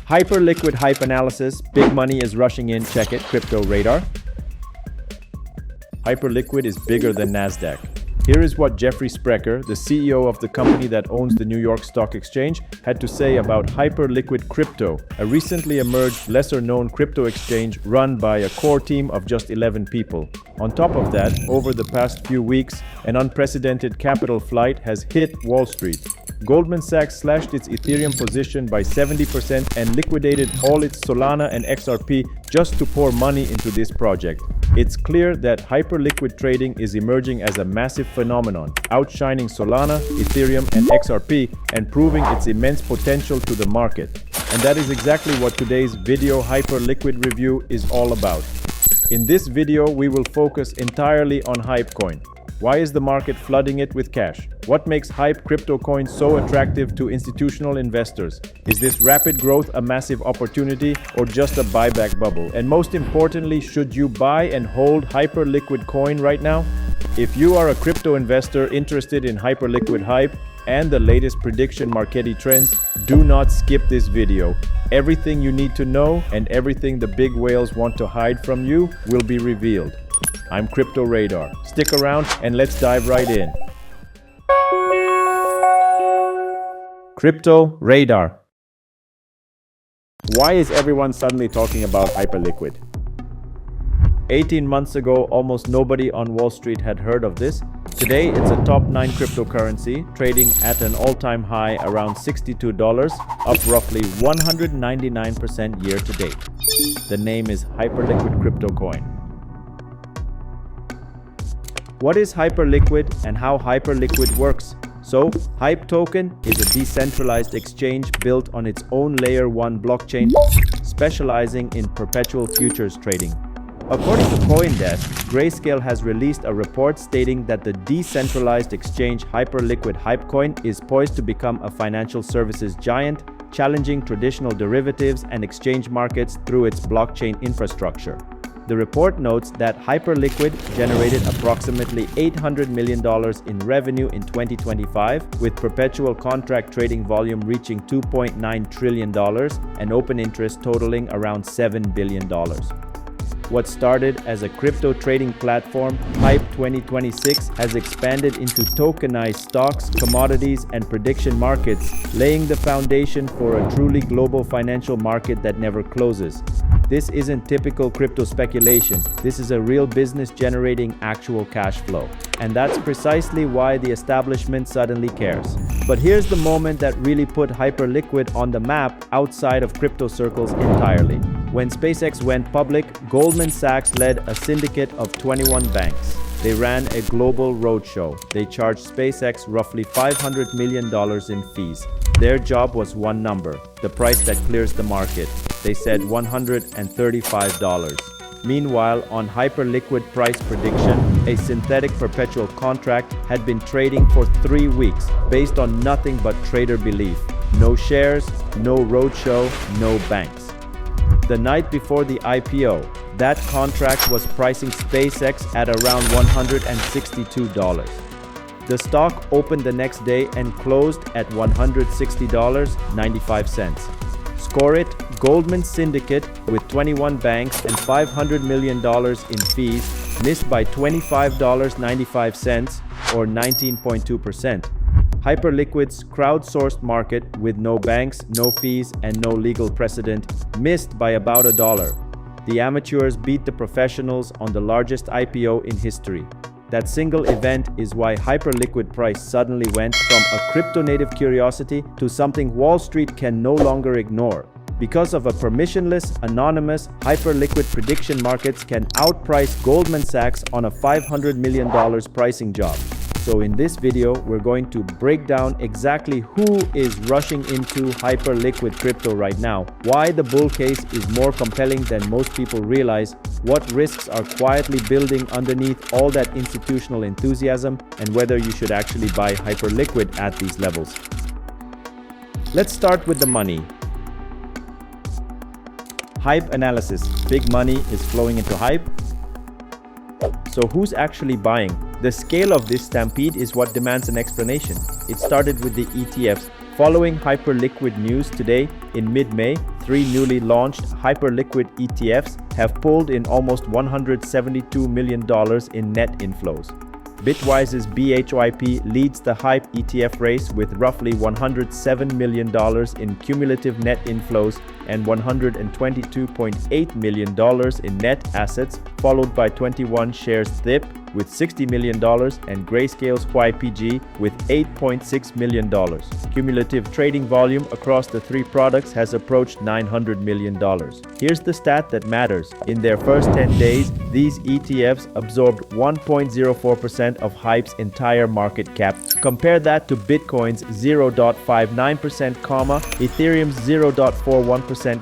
Hyperliquid hype analysis. Big money is rushing in. Check it. Crypto radar. Hyperliquid is bigger than NASDAQ. Here is what Jeffrey Sprecher, the CEO of the company that owns the New York Stock Exchange, had to say about Hyperliquid Crypto, a recently emerged, lesser-known crypto exchange run by a core team of just 11 people. On top of that, over the past few weeks, an unprecedented capital flight has hit Wall Street. Goldman Sachs slashed its Ethereum position by 70% and liquidated all its Solana and XRP just to pour money into this project. It's clear that Hyperliquid trading is emerging as a massive phenomenon, outshining Solana, Ethereum, and XRP and proving its immense potential to the market. And that is exactly what today's video Hyperliquid review is all about. In this video, we will focus entirely on HYPE Coin. Why is the market flooding it with cash? What makes HYPE Crypto Coin so attractive to institutional investors? Is this rapid growth a massive opportunity or just a buyback bubble? And most importantly, should you buy and hold Hyperliquid Coin right now? If you are a crypto investor interested in Hyperliquid hype and the latest prediction market trends, do not skip this video. Everything you need to know and everything the big whales want to hide from you will be revealed. I'm Crypto Radar. Stick around and let's dive right in. Crypto Radar. Why is everyone suddenly talking about Hyperliquid? 18 months ago, almost nobody on Wall Street had heard of this. Today, it's a top 9 cryptocurrency, trading at an all-time high around $62, up roughly 199% year to date. The name is Hyperliquid Crypto Coin. What is Hyperliquid and how Hyperliquid works? So, HYPE token is a decentralized exchange built on its own Layer 1 blockchain, specializing in perpetual futures trading. According to CoinDesk, Grayscale has released a report stating that the decentralized exchange Hyperliquid HYPE Coin is poised to become a financial services giant, challenging traditional derivatives and exchange markets through its blockchain infrastructure. The report notes that Hyperliquid generated approximately $800 million in revenue in 2025, with perpetual contract trading volume reaching $2.9 trillion and open interest totaling around $7 billion. What started as a crypto trading platform, HYPE 2026 has expanded into tokenized stocks, commodities, and prediction markets, laying the foundation for a truly global financial market that never closes. This isn't typical crypto speculation. This is a real business generating actual cash flow. And that's precisely why the establishment suddenly cares. But here's the moment that really put Hyperliquid on the map outside of crypto circles entirely. When SpaceX went public, Goldman Sachs led a syndicate of 21 banks. They ran a global roadshow. They charged SpaceX roughly $500 million in fees. Their job was one number, the price that clears the market. They said $135. Meanwhile, on Hyperliquid price prediction, a synthetic perpetual contract had been trading for 3 weeks based on nothing but trader belief. No shares, no roadshow, no banks. The night before the IPO, that contract was pricing SpaceX at around $162. The stock opened the next day and closed at $160.95. Score it, Goldman's syndicate with 21 banks and $500 million in fees missed by $25.95 or 19.2%. Hyperliquid's crowdsourced market with no banks, no fees, and no legal precedent missed by about $1. The amateurs beat the professionals on the largest IPO in history. That single event is why Hyperliquid price suddenly went from a crypto-native curiosity to something Wall Street can no longer ignore. Because of a permissionless, anonymous, Hyperliquid prediction markets can outprice Goldman Sachs on a $500 million pricing job. So in this video, we're going to break down exactly who is rushing into Hyperliquid crypto right now, why the bull case is more compelling than most people realize, what risks are quietly building underneath all that institutional enthusiasm, and whether you should actually buy Hyperliquid at these levels. Let's start with the money. Hype analysis. Big money is flowing into hype. So who's actually buying? The scale of this stampede is what demands an explanation. It started with the ETFs. Following Hyperliquid news today, in mid-May, 3 newly launched Hyperliquid ETFs have pulled in almost $172 million in net inflows. Bitwise's BHYP leads the HYPE ETF race with roughly $107 million in cumulative net inflows and $122.8 million in net assets, followed by 21 Shares THIP with $60 million and Grayscale's YPG with $8.6 million. Cumulative trading volume across the three products has approached $900 million. Here's the stat that matters. In their first 10 days, these ETFs absorbed 1.04% of HYPE's entire market cap. Compare that to Bitcoin's 0.59%, Ethereum's 0.41%,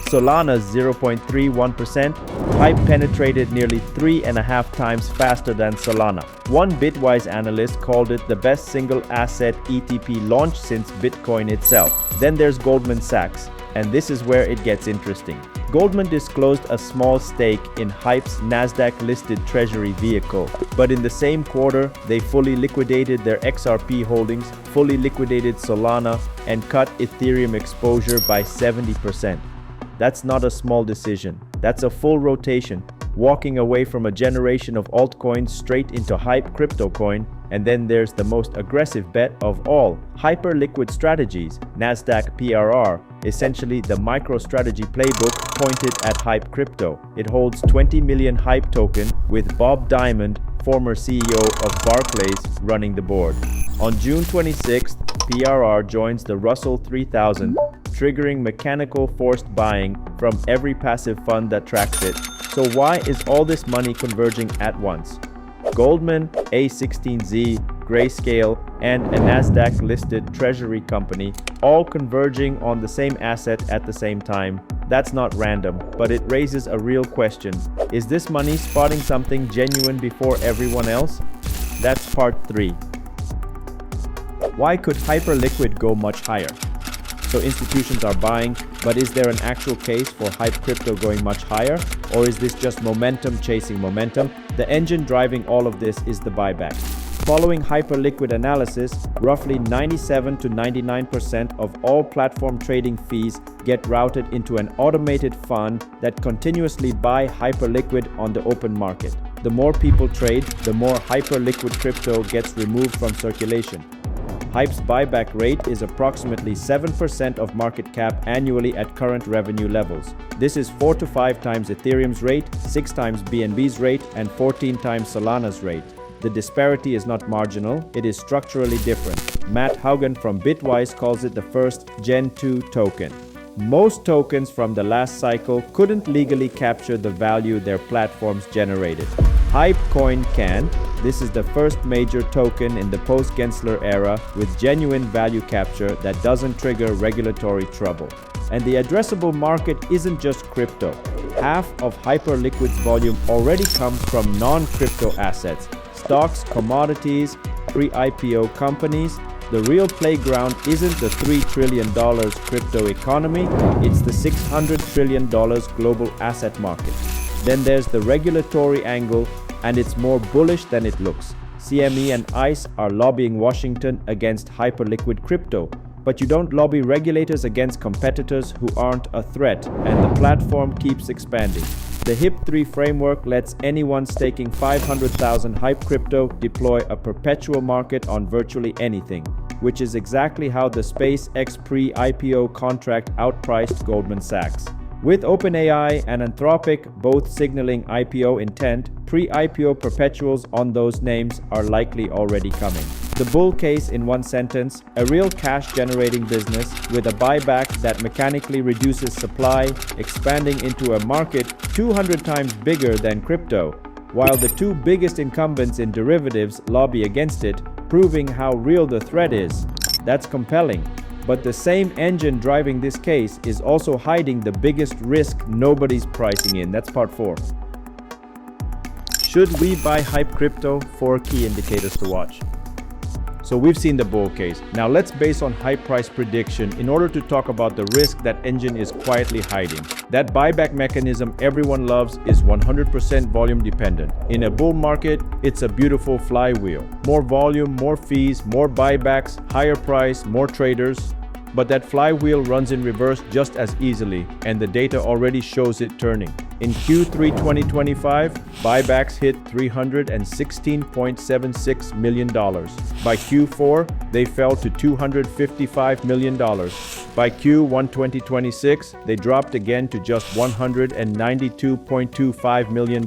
Solana's 0.31%. HYPE penetrated nearly 3.5 times faster than Solana. One Bitwise analyst called it the best single asset ETP launch since Bitcoin itself. Then there's Goldman Sachs, and this is where it gets interesting. Goldman disclosed a small stake in HYPE's Nasdaq-listed treasury vehicle, but in the same quarter, they fully liquidated their XRP holdings, fully liquidated Solana, and cut Ethereum exposure by 70%. That's not a small decision. That's a full rotation, walking away from a generation of altcoins straight into HYPE Crypto Coin. And then there's the most aggressive bet of all, Hyperliquid Strategies, Nasdaq PRR, essentially the MicroStrategy playbook pointed at HYPE Crypto. It holds 20 million HYPE token with Bob Diamond, former CEO of Barclays, running the board. On June 26th, PRR joins the Russell 3000, triggering mechanical forced buying from every passive fund that tracks it. So why is all this money converging at once? Goldman, A16Z, Grayscale, and a Nasdaq-listed treasury company all converging on the same asset at the same time. That's not random, but it raises a real question. Is this money spotting something genuine before everyone else? That's part 3. Why could Hyperliquid go much higher? So institutions are buying, but is there an actual case for HYPE Crypto going much higher? Or is this just momentum chasing momentum? The engine driving all of this is the buyback. Following Hyperliquid analysis, roughly 97 to 99% of all platform trading fees get routed into an automated fund that continuously buy Hyperliquid on the open market. The more people trade, the more Hyperliquid crypto gets removed from circulation. HYPE's buyback rate is approximately 7% of market cap annually at current revenue levels. This is 4 to 5 times Ethereum's rate, 6 times BNB's rate, and 14 times Solana's rate. The disparity is not marginal, it is structurally different. Matt Haugen from Bitwise calls it the first Gen 2 token. Most tokens from the last cycle couldn't legally capture the value their platforms generated. HYPE Coin can. This is the first major token in the post-Gensler era with genuine value capture that doesn't trigger regulatory trouble. And the addressable market isn't just crypto. Half of Hyperliquid's volume already comes from non-crypto assets, stocks, commodities, pre-IPO companies. The real playground isn't the $3 trillion crypto economy, it's the $600 trillion global asset market. Then there's the regulatory angle, and it's more bullish than it looks. CME and ICE are lobbying Washington against Hyperliquid crypto, but you don't lobby regulators against competitors who aren't a threat, and the platform keeps expanding. The HYPE3 framework lets anyone staking 500,000 HYPE crypto deploy a perpetual market on virtually anything, which is exactly how the SpaceX pre-IPO contract outpriced Goldman Sachs. With OpenAI and Anthropic both signaling IPO intent, pre-IPO perpetuals on those names are likely already coming. The bull case in one sentence: a real cash-generating business with a buyback that mechanically reduces supply, expanding into a market 200 times bigger than crypto, while the two biggest incumbents in derivatives lobby against it, proving how real the threat is. That's compelling. But the same engine driving this case is also hiding the biggest risk nobody's pricing in. That's part 4. Should we buy HYPE crypto? 4 key indicators to watch. So we've seen the bull case. Now let's base on HYPE price prediction in order to talk about the risk that engine is quietly hiding. That buyback mechanism everyone loves is 100% volume dependent. In a bull market, it's a beautiful flywheel. More volume, more fees, more buybacks, higher price, more traders. But that flywheel runs in reverse just as easily, and the data already shows it turning. In Q3 2025, buybacks hit $316.76 million. By Q4, they fell to $255 million. By Q1 2026, they dropped again to just $192.25 million.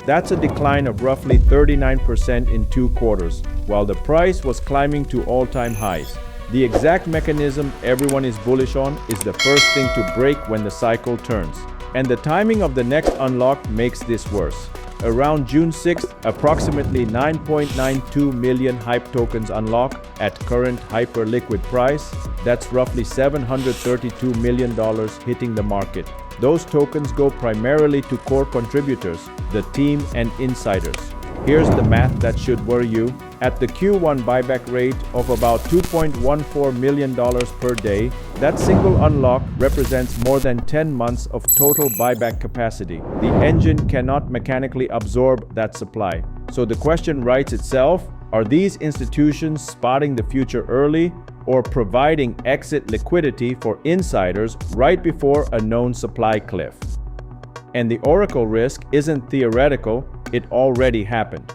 That's a decline of roughly 39% in 2 quarters, while the price was climbing to all-time highs. The exact mechanism everyone is bullish on is the first thing to break when the cycle turns. And the timing of the next unlock makes this worse. Around June 6th, approximately 9.92 million HYPE tokens unlock at current Hyperliquid price. That's roughly $732 million hitting the market. Those tokens go primarily to core contributors, the team and insiders. Here's the math that should worry you. At the Q1 buyback rate of about $2.14 million per day, that single unlock represents more than 10 months of total buyback capacity. The engine cannot mechanically absorb that supply. So the question writes itself, are these institutions spotting the future early or providing exit liquidity for insiders right before a known supply cliff? And the oracle risk isn't theoretical, it already happened.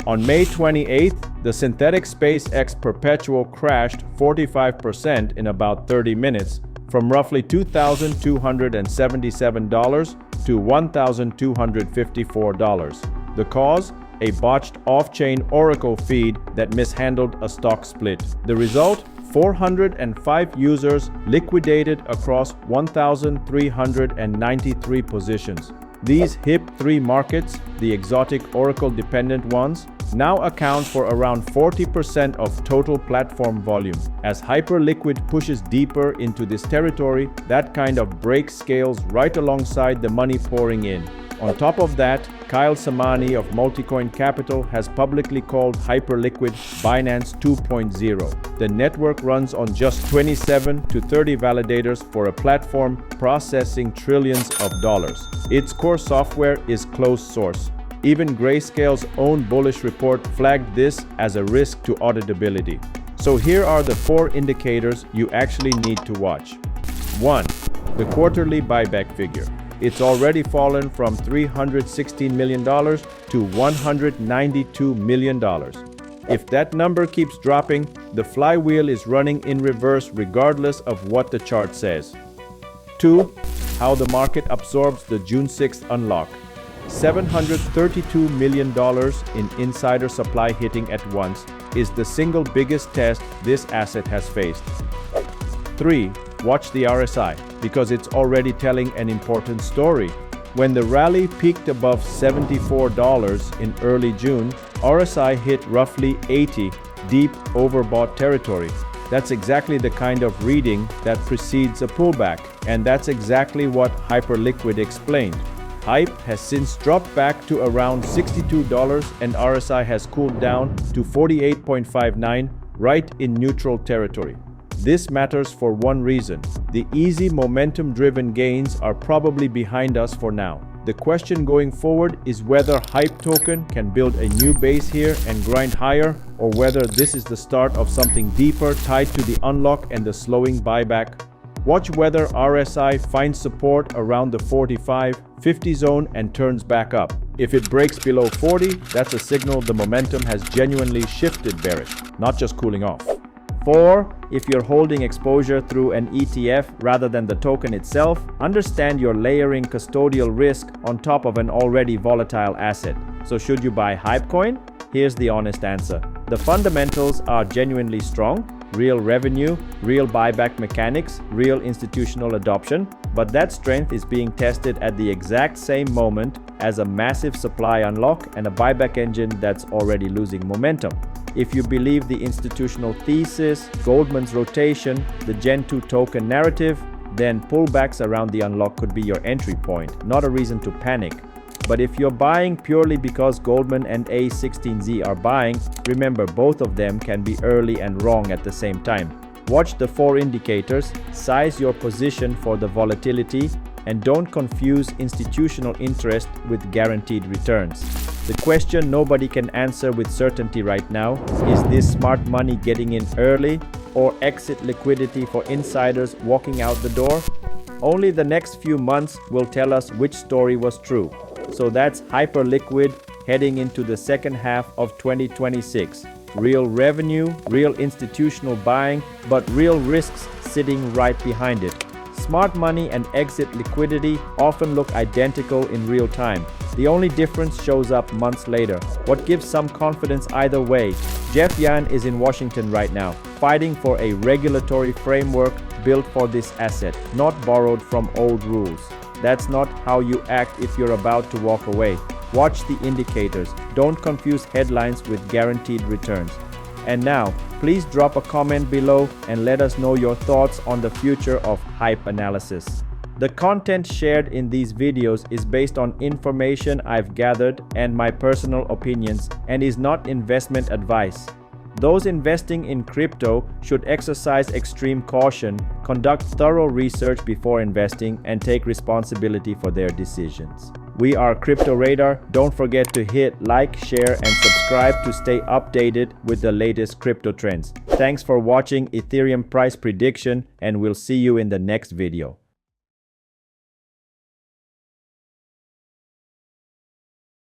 On May 28th, the synthetic SpaceX Perpetual crashed 45% in about 30 minutes, from roughly $2,277 to $1,254. The cause? A botched off-chain oracle feed that mishandled a stock split. The result? 405 users liquidated across 1,393 positions. These HYPE-3 markets, the exotic oracle-dependent ones, now account for around 40% of total platform volume. As Hyperliquid pushes deeper into this territory, that kind of break scales right alongside the money pouring in. On top of that, Kyle Samani of Multicoin Capital has publicly called Hyperliquid Binance 2.0. The network runs on just 27 to 30 validators for a platform processing trillions of dollars. Its core software is closed source. Even Grayscale's own bullish report flagged this as a risk to auditability. So here are the 4 indicators you actually need to watch. 1. The quarterly buyback figure. It's already fallen from $316 million to $192 million. If that number keeps dropping, the flywheel is running in reverse regardless of what the chart says. 2. How the market absorbs the June 6th unlock. $732 million in insider supply hitting at once is the single biggest test this asset has faced. 3. Watch the RSI, because it's already telling an important story. When the rally peaked above $74 in early June, RSI hit roughly 80, deep overbought territory. That's exactly the kind of reading that precedes a pullback, and that's exactly what Hyperliquid explained. HYPE has since dropped back to around $62 and RSI has cooled down to 48.59, right in neutral territory. This matters for one reason. The easy momentum-driven gains are probably behind us for now. The question going forward is whether HYPE token can build a new base here and grind higher, or whether this is the start of something deeper tied to the unlock and the slowing buyback. Watch whether RSI finds support around the 45-50 zone and turns back up. If it breaks below 40, that's a signal the momentum has genuinely shifted bearish, not just cooling off. 4. If you're holding exposure through an ETF rather than the token itself, understand you're layering custodial risk on top of an already volatile asset. So should you buy HYPE Coin? Here's the honest answer. The fundamentals are genuinely strong. Real revenue, real buyback mechanics, real institutional adoption, but that strength is being tested at the exact same moment as a massive supply unlock and a buyback engine that's already losing momentum. If you believe the institutional thesis, Goldman's rotation, the Gen 2 token narrative, then pullbacks around the unlock could be your entry point, not a reason to panic. But if you're buying purely because Goldman and A16Z are buying, remember both of them can be early and wrong at the same time. Watch the 4 indicators, size your position for the volatility, and don't confuse institutional interest with guaranteed returns. The question nobody can answer with certainty right now, is this smart money getting in early, or exit liquidity for insiders walking out the door? Only the next few months will tell us which story was true. So that's Hyperliquid heading into the second half of 2026. Real revenue, real institutional buying, but real risks sitting right behind it. Smart money and exit liquidity often look identical in real time. The only difference shows up months later. What gives some confidence either way? Jeff Yan is in Washington right now, fighting for a regulatory framework built for this asset, not borrowed from old rules. That's not how you act if you're about to walk away. Watch the indicators. Don't confuse headlines with guaranteed returns. And now, please drop a comment below and let us know your thoughts on the future of hype analysis. The content shared in these videos is based on information I've gathered and my personal opinions and is not investment advice. Those investing in crypto should exercise extreme caution, conduct thorough research before investing, and take responsibility for their decisions. We are Crypto Radar. Don't forget to hit like, share, and subscribe to stay updated with the latest crypto trends. Thanks for watching Ethereum price prediction, and we'll see you in the next video.